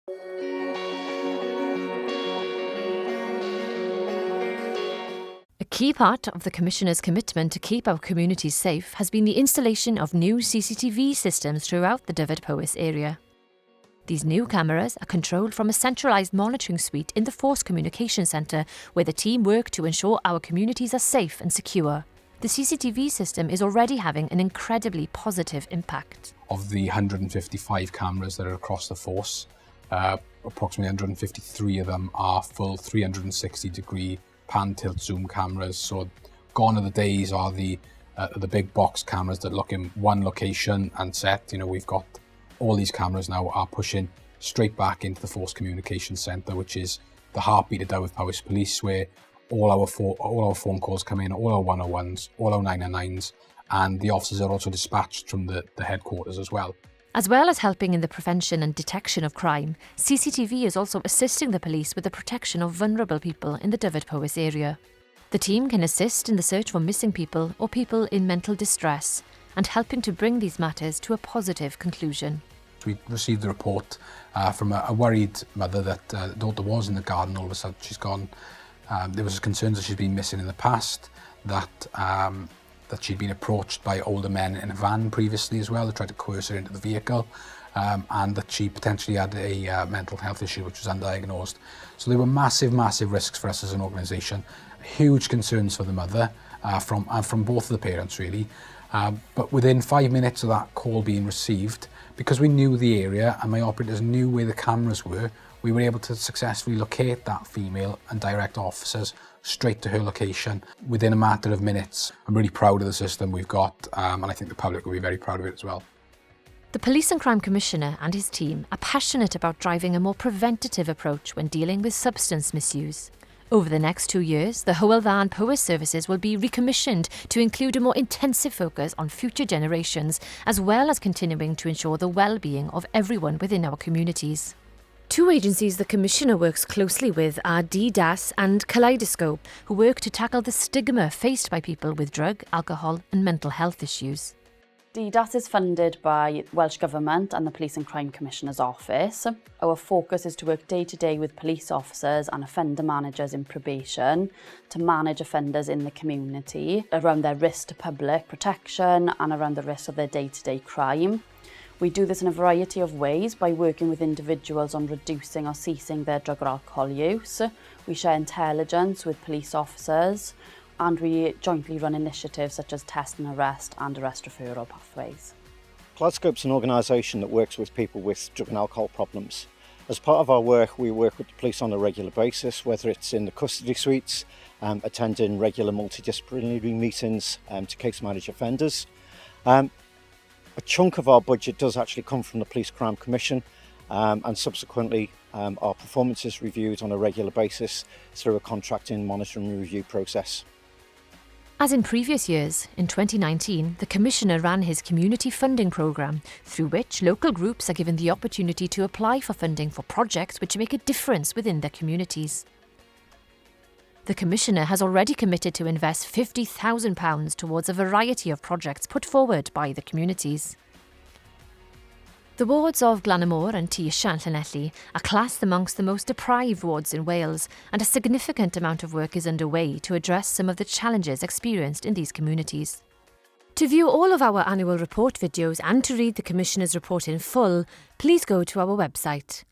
A key part of the Commissioner's commitment to keep our communities safe has been the installation of new CCTV systems throughout the Dyfed-Powys area. These new cameras are controlled from a centralised monitoring suite in the Force Communication Centre, where the team work to ensure our communities are safe and secure. The CCTV system is already having an incredibly positive impact. Of the 155 cameras that are across the force, approximately 153 of them are full 360-degree pan, tilt, zoom cameras. So gone are the days are the big box cameras that look in one location and set. We've got all these cameras now are pushing straight back into the Force Communication Centre, which is the heartbeat of Dyfed-Powys Police, where all our phone calls come in, all our 101s, all our 999s, and the officers are also dispatched from the headquarters as well. As well as helping in the prevention and detection of crime, CCTV is also assisting the police with the protection of vulnerable people in the Dyfed-Powys area. The team can assist in the search for missing people or people in mental distress, and helping to bring these matters to a positive conclusion. We received a report from a worried mother that daughter was in the garden. All of a sudden she's gone. There was concerns that she'd been missing in the past, that she'd been approached by older men in a van previously as well, that tried to coerce her into the vehicle, and that she potentially had a mental health issue which was undiagnosed. So there were massive risks for us as an organisation, huge concerns for the mother from both of the parents really. But within 5 minutes of that call being received, because we knew the area and my operators knew where the cameras were, we were able to successfully locate that female and direct officers straight to her location within a matter of minutes. I'm really proud of the system we've got, and I think the public will be very proud of it as well. The Police and Crime Commissioner and his team are passionate about driving a more preventative approach when dealing with substance misuse. Over the next 2 years, the Llywelyn services will be recommissioned to include a more intensive focus on future generations, as well as continuing to ensure the well-being of everyone within our communities. Two agencies the Commissioner works closely with are DDAS and Kaleidoscope, who work to tackle the stigma faced by people with drug, alcohol and mental health issues. DDAS is funded by Welsh Government and the Police and Crime Commissioner's Office. Our focus is to work day to day with police officers and offender managers in probation to manage offenders in the community around their risk to public protection and around the risk of their day-to-day crime. We do this in a variety of ways by working with individuals on reducing or ceasing their drug or alcohol use. We share intelligence with police officers, and we jointly run initiatives such as test and arrest referral pathways. Kaleidoscope's an organisation that works with people with drug and alcohol problems. As part of our work, we work with the police on a regular basis, whether it's in the custody suites, attending regular multidisciplinary meetings to case manage offenders. A chunk of our budget does actually come from the Police Crime Commission, and subsequently our performance is reviewed on a regular basis through a contracting monitoring and review process. As in previous years, in 2019, the Commissioner ran his community funding programme, through which local groups are given the opportunity to apply for funding for projects which make a difference within their communities. The Commissioner has already committed to invest £50,000 towards a variety of projects put forward by the communities. The wards of Glanamore and Llanelli are classed amongst the most deprived wards in Wales, and a significant amount of work is underway to address some of the challenges experienced in these communities. To view all of our annual report videos and to read the Commissioner's report in full, please go to our website.